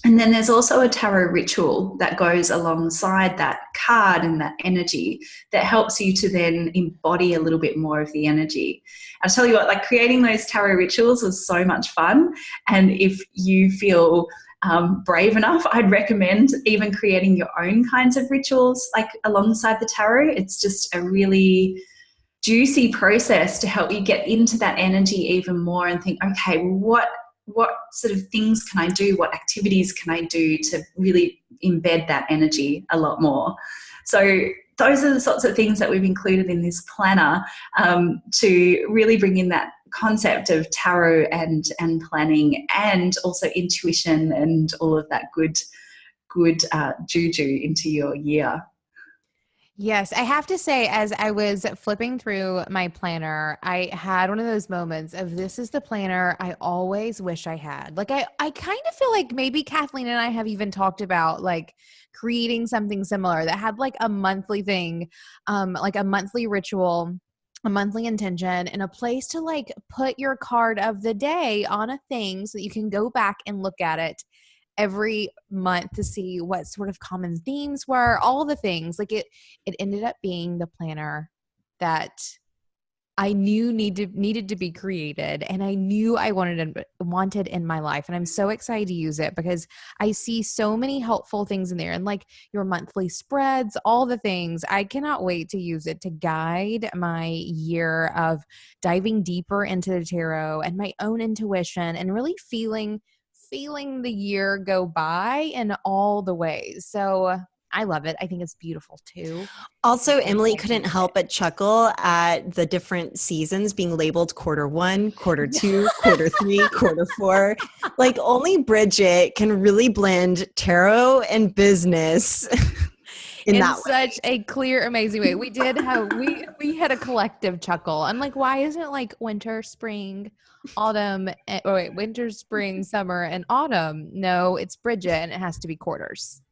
And then there's also a tarot ritual that goes alongside that card and that energy that helps you to then embody a little bit more of the energy. I'll tell you what, like creating those tarot rituals was so much fun. And if you feel brave enough, I'd recommend even creating your own kinds of rituals like alongside the tarot. It's just a really juicy process to help you get into that energy even more and think, okay, what sort of things can I do? What activities can I do to really embed that energy a lot more? So those are the sorts of things that we've included in this planner to really bring in that concept of tarot and planning, and also intuition and all of that good juju into your year. Yes, I have to say, as I was flipping through my planner, I had one of those moments of, this is the planner I always wish I had. Like I kind of feel like maybe Kathleen and I have even talked about like creating something similar that had like a monthly thing, like a monthly ritual, a monthly intention, and a place to like put your card of the day on a thing so that you can go back and look at it every month to see what sort of common themes were, all the things. Like it ended up being the planner that I knew needed to be created, and I knew I wanted in my life. And I'm so excited to use it because I see so many helpful things in there, and like your monthly spreads, all the things. I cannot wait to use it to guide my year of diving deeper into the tarot and my own intuition, and really feeling the year go by in all the ways. So I love it. I think it's beautiful too. Also, Emily couldn't help but chuckle at the different seasons being labeled quarter 1, quarter 2, quarter 3, quarter 4. Like only Brigit can really blend tarot and business in that way. Such a clear, amazing way. We did have, we had a collective chuckle. I'm like, why isn't it like winter, spring, autumn, winter, spring, summer, and autumn? No, it's Brigit, and it has to be quarters.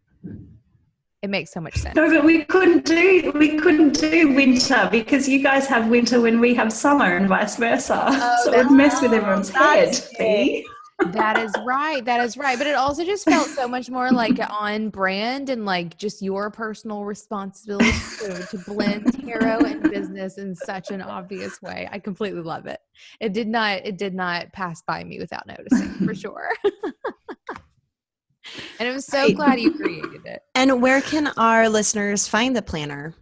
It makes so much sense. No, but we couldn't do winter because you guys have winter when we have summer and vice versa. So it would mess with everyone's head. See? That is right. But it also just felt so much more like on brand, and like just your personal responsibility to blend tarot and business in such an obvious way. I completely love it. It did not pass by me without noticing, for sure. And I'm so glad you created it. And where can our listeners find the planner?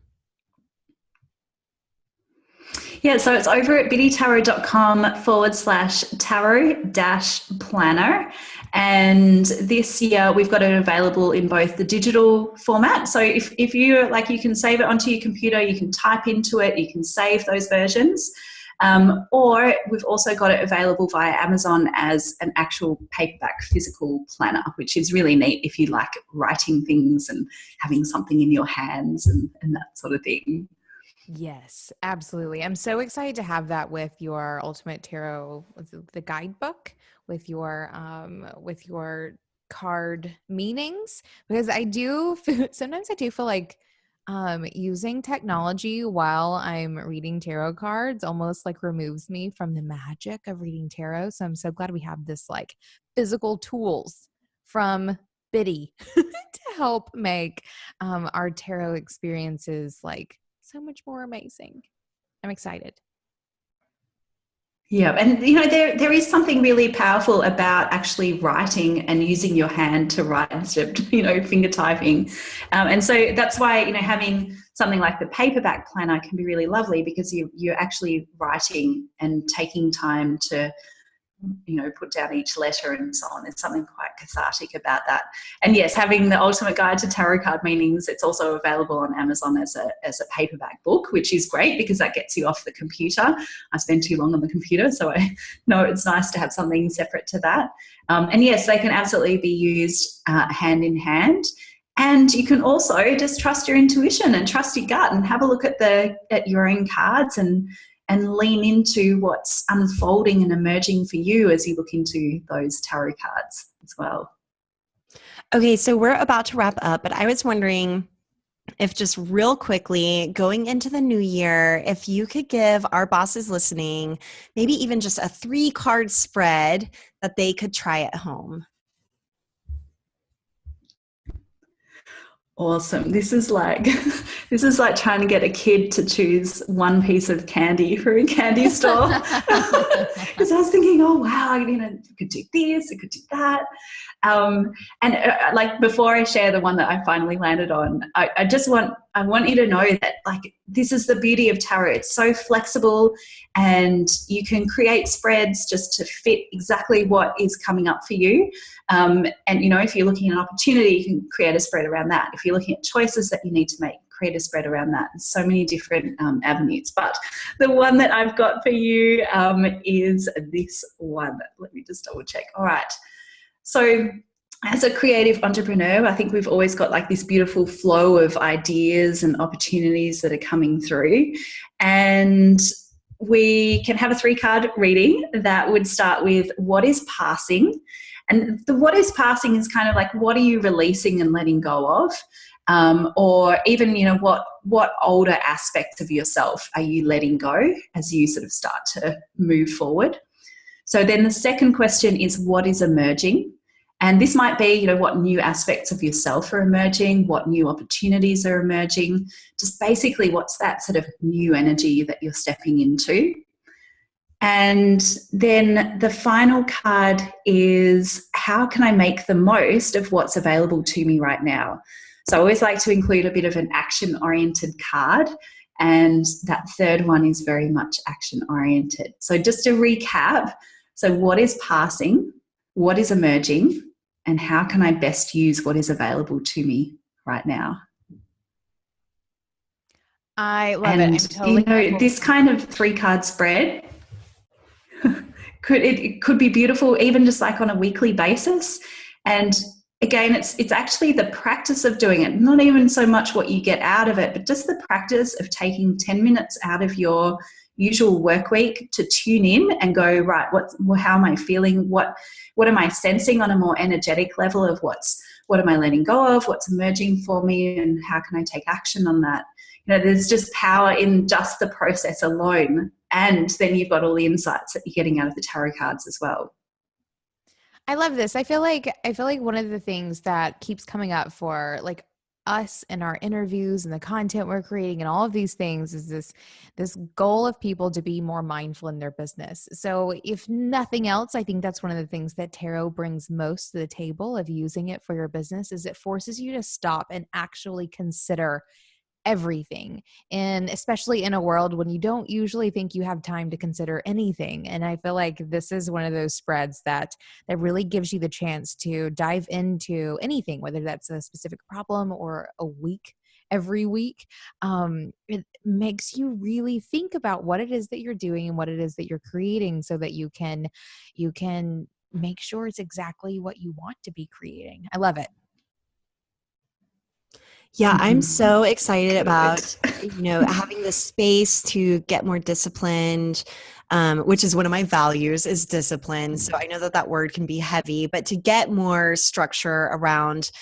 Yeah, so it's over at biddytarot.com/tarot-planner. And this year we've got it available in both the digital format. So if you like, you can save it onto your computer, you can type into it, you can save those versions. Or we've also got it available via Amazon as an actual paperback physical planner, which is really neat if you like writing things and having something in your hands and that sort of thing. Yes, absolutely. I'm so excited to have that with your Ultimate Tarot, the guidebook, with your card meanings, because I do sometimes I do feel like using technology while I'm reading tarot cards almost like removes me from the magic of reading tarot. So I'm so glad we have this like physical tools from Biddy to help make our tarot experiences like so much more amazing. I'm excited. Yeah, and there is something really powerful about actually writing and using your hand to write instead of finger typing, and so that's why having something like the paperback planner can be really lovely, because you're actually writing and taking time to put down each letter and so on. There's something quite cathartic about that. And yes, having the Ultimate Guide to Tarot Card Meanings, it's also available on Amazon as a paperback book, which is great because that gets you off the computer. I spend too long on the computer, so I know it's nice to have something separate to that. And yes, they can absolutely be used hand in hand. And you can also just trust your intuition and trust your gut and have a look at your own cards and lean into what's unfolding and emerging for you as you look into those tarot cards as well. Okay, so we're about to wrap up, but I was wondering if just real quickly, going into the new year, if you could give our bosses listening, maybe even just a 3-card spread that they could try at home. Awesome. This is like trying to get a kid to choose one piece of candy for a candy store. Because I was thinking, oh wow, I could do this, I could do that. And like before I share the one that I finally landed on, I want you to know that like this is the beauty of tarot. It's so flexible, and you can create spreads just to fit exactly what is coming up for you. And if you're looking at an opportunity, you can create a spread around that. If you're looking at choices that you need to make, create a spread around that. There's so many different avenues. But the one that I've got for you is this one. Let me just double check. All right. So as a creative entrepreneur, I think we've always got like this beautiful flow of ideas and opportunities that are coming through. And we can have a 3-card reading that would start with what is passing. And the what is passing is kind of like, what are you releasing and letting go of? Or even, what older aspects of yourself are you letting go as you sort of start to move forward? So then the second question is, what is emerging? And this might be, what new aspects of yourself are emerging, what new opportunities are emerging, just basically what's that sort of new energy that you're stepping into. And then the final card is, how can I make the most of what's available to me right now? So I always like to include a bit of an action-oriented card, and that third one is very much action-oriented. So just to recap, so what is passing, what is emerging, and how can I best use what is available to me right now? I love it. I'm totally this kind of 3-card spread could be beautiful, even just like on a weekly basis. And again, it's actually the practice of doing it, not even so much what you get out of it, but just the practice of taking 10 minutes out of your usual work week to tune in and go, right, how am I feeling? What am I sensing on a more energetic level of what am I letting go of? What's emerging for me, and how can I take action on that? There's just power in just the process alone. And then you've got all the insights that you're getting out of the tarot cards as well. I love this. I feel like one of the things that keeps coming up for like us and our interviews and the content we're creating and all of these things is this goal of people to be more mindful in their business. So if nothing else, I think that's one of the things that tarot brings most to the table of using it for your business, is it forces you to stop and actually consider everything. And especially in a world when you don't usually think you have time to consider anything. And I feel like this is one of those spreads that really gives you the chance to dive into anything, whether that's a specific problem or a week. Every week, it makes you really think about what it is that you're doing and what it is that you're creating, so that you can make sure it's exactly what you want to be creating. I love it. Yeah, I'm Mhm. so excited about, Good. having the space to get more disciplined, which is one of my values is discipline. So I know that that word can be heavy, but to get more structure around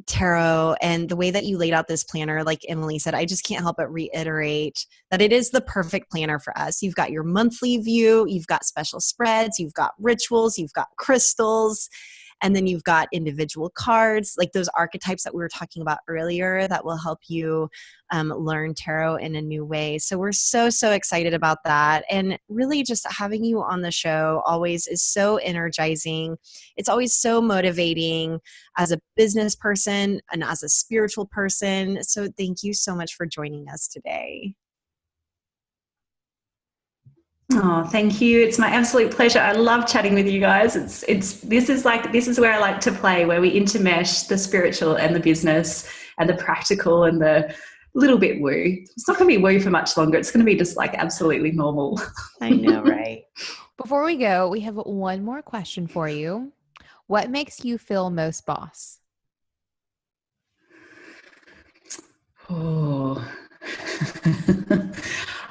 tarot and the way that you laid out this planner, like Emily said, I just can't help but reiterate that it is the perfect planner for us. You've got your monthly view, you've got special spreads, you've got rituals, you've got crystals, and then you've got individual cards, like those archetypes that we were talking about earlier that will help you learn tarot in a new way. So we're so, so excited about that. And really just having you on the show always is so energizing. It's always so motivating as a business person and as a spiritual person. So thank you so much for joining us today. Oh, thank you. It's my absolute pleasure. I love chatting with you guys. This is where I like to play, where we intermesh the spiritual and the business and the practical and the little bit woo. It's not going to be woo for much longer. It's going to be just like absolutely normal. I know, right? Before we go, we have one more question for you. What makes you feel most boss? Oh.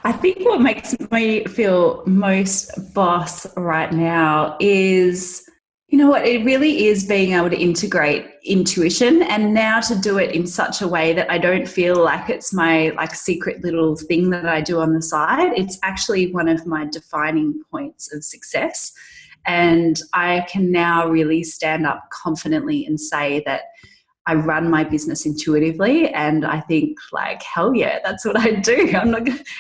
I think what makes me feel most boss right now is, you know what, it really is being able to integrate intuition, and now to do it in such a way that I don't feel like it's my like secret little thing that I do on the side. It's actually one of my defining points of success. And I can now really stand up confidently and say that I run my business intuitively, and I think like, hell yeah, that's what I do.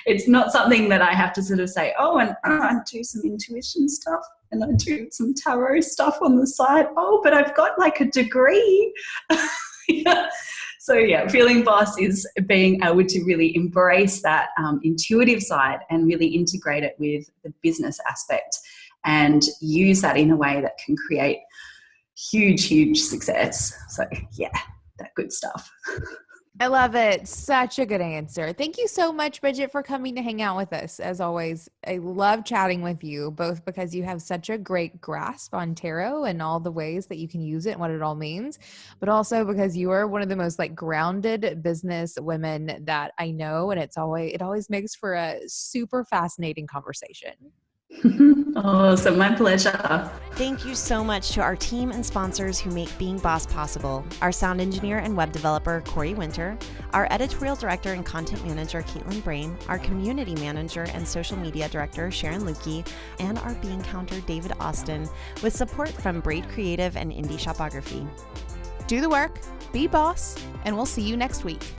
It's not something that I have to sort of say, oh, and I do some intuition stuff and I do some tarot stuff on the side. Oh, but I've got like a degree. Yeah. So yeah, feeling boss is being able to really embrace that intuitive side and really integrate it with the business aspect and use that in a way that can create huge success. So yeah, that good stuff. I love it. Such a good answer. Thank you so much, Bridget, for coming to hang out with us. As always, I love chatting with you, both because you have such a great grasp on tarot and all the ways that you can use it and what it all means, but also because you are one of the most like grounded business women that I know. And it always makes for a super fascinating conversation. Awesome, my pleasure. Thank you so much to our team and sponsors who make Being Boss possible. Our sound engineer and web developer, Corey Winter, our editorial director and content manager, Caitlin Brame, our community manager and social media director, Sharon Lukey, and our Bean Counter, David Austin, with support from Braid Creative and Indie Shopography. Do the work, be boss, and we'll see you next week.